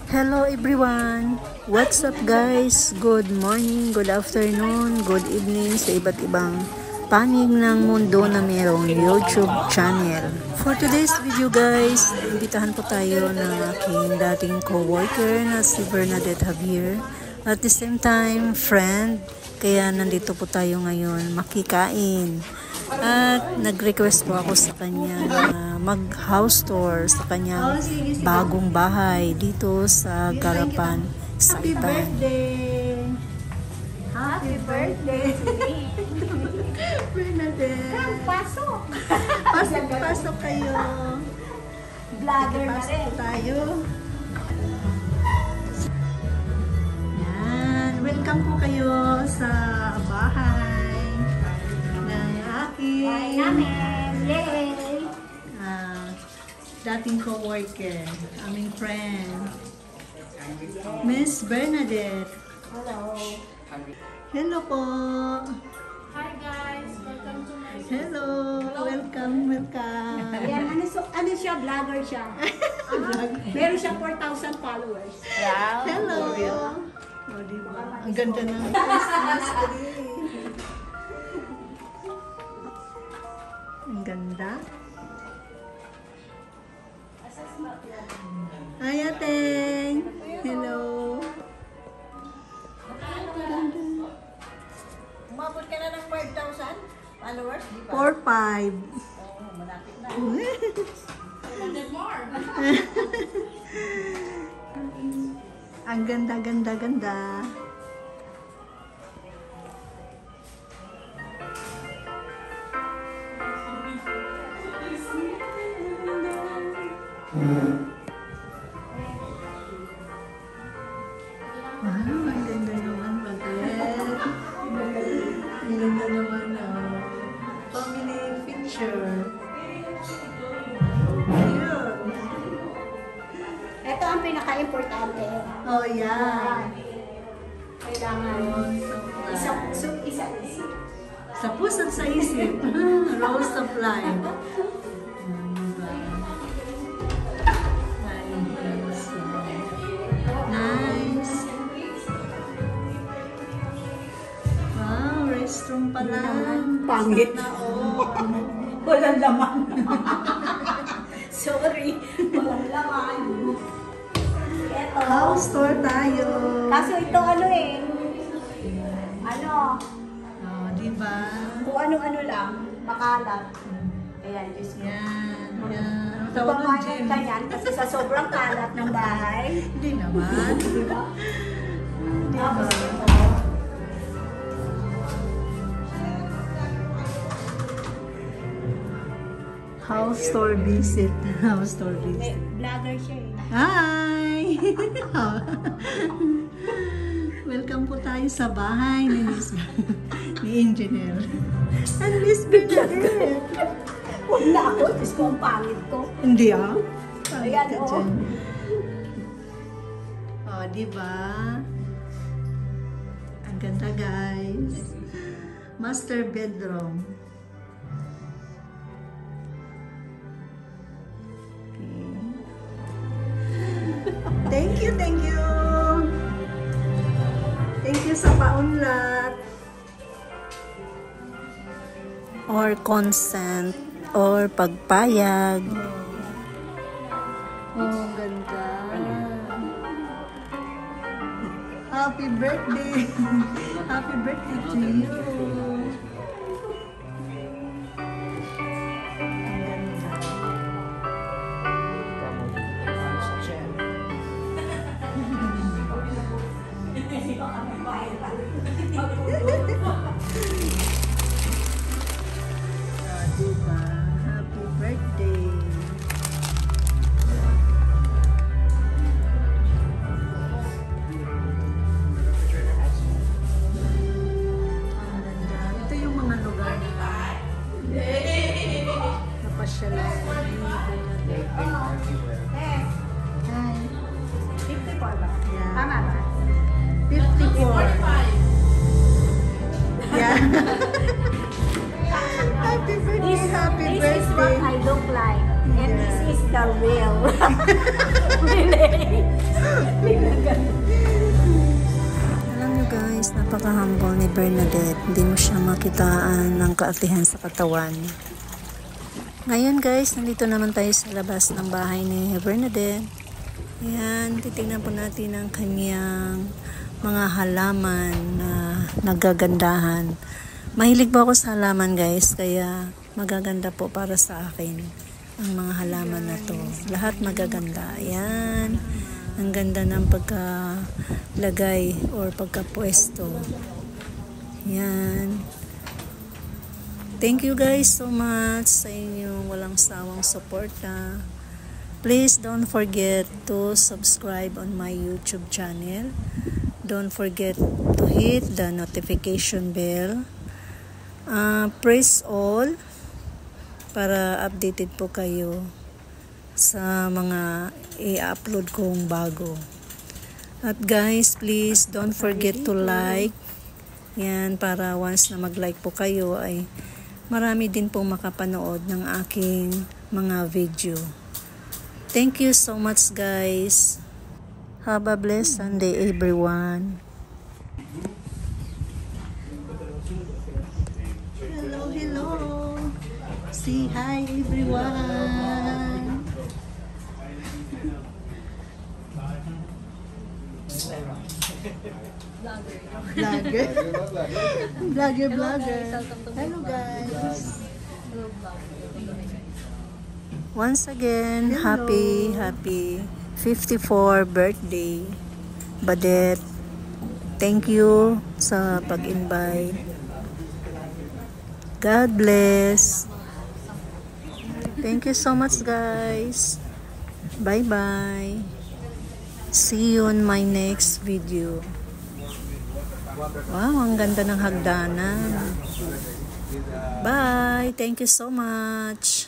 Hello everyone! What's up guys? Good morning, good afternoon, good evening sa iba't ibang panig ng mundo na mayroong YouTube channel. For today's video guys, imbitahan po tayo ng aking dating co-worker na si Bernadette Javier. At the same time, friend. Kaya nandito po tayo ngayon makikain. At nag-request po ako sa kanya na mag-house tour sa kanyang bagong bahay dito sa Garapan, Happy Saipan. birthday! Happy birthday! Bernadette! Pasok! Pasok kayo! Vlogger na Pasok rin. tayo! Yan! Welcome po kayo sa bahay ng Bahay aking namin. Yay! dating co-worker, aming friend, Miss Bernadette. Hello. Hello po! Hi guys! Welcome to my Hello! Welcome! Ayan, ano siya? Vlogger siya. Meron siya 4,000 followers. Wow! Hello! Oh, diba? Ang ganda ng Christmas tree. Ang ganda. Hi, Ateng! Hello! Umabot ka na ng 5,000 followers, di ba? 4-5. Oo, malapit na. Ang ganda. Wow, ang ganda naman, Baglet. Ang ganda naman, family picture. Ayun. Ito ang pinaka-importante. Oh, yeah. Kailangan isa. Sa puso't sa isip. Rose of life. Nice. Wow, restroom pala. Pangit. Na, oh. Walang laman. Sorry. Walang laman. Ito. House tour tayo. Kaso ito Oh, diba? kung ano-ano lang, makalat. Ayan, Diyos ko. Yan. Tawag ng Pamayan gym. ka yan kasi sa sobrang kalat ng bahay. Hindi naman. Diba? Tapos ito. House tour visit. House tour visit. Vlogger siya eh. Hi! Welcome po tayo sa bahay ni Engineer. And Miss Bernadette. Huwag na ako, Diyos ko, ang pangit ko. Hindi ah. Pangit Ayan, ka oh. dyan. Oh, diba? Ang ganda guys. Master bedroom. Thank you. Thank you sa paunlat. Or consent, or pagpayag. Oh, ganda. Happy birthday. Happy birthday to you. Ang ganda. Diba? Happy birthday. Ang ganda. Ito yung mga lugar na napasyalan ni Bernadette. Hi. 54 ba? Yeah. Tama ba? 54. Yeah. Happy birthday, happy This is what birthday. I look like. And Yeah. this is the real. Really? Bernadette. Hindi mo siya makitaan ng kaartihan sa katawan. Ngayon guys, nandito naman tayo sa labas ng bahay ni Bernadette. Ayan, titignan po natin ang kanyang mga halaman na nagagandahan. Mahilig po ako sa halaman guys, kaya magaganda po para sa akin ang mga halaman na to. Lahat magaganda. Ayan, ang ganda ng pagkalagay or pagkapwesto. Ayan. Thank you guys so much sa inyong walang sawang suporta. Please don't forget to subscribe on my YouTube channel. Don't forget to hit the notification bell. Press all para updated po kayo sa mga i-upload kong bago. At guys, please don't forget to like. Yan, para once na mag-like po kayo ay marami din po makapanood ng aking mga video. Thank you so much guys. Have a blessed Sunday everyone. Hello, hello. Say hi everyone. Vlogger. Hello guys. Once again, Hello. happy 54 birthday, Badette. Thank you sa pag-invite. God bless. Thank you so much guys. Bye-bye. See you on my next video. Wow, ang ganda ng hagdanan. Bye. Thank you so much.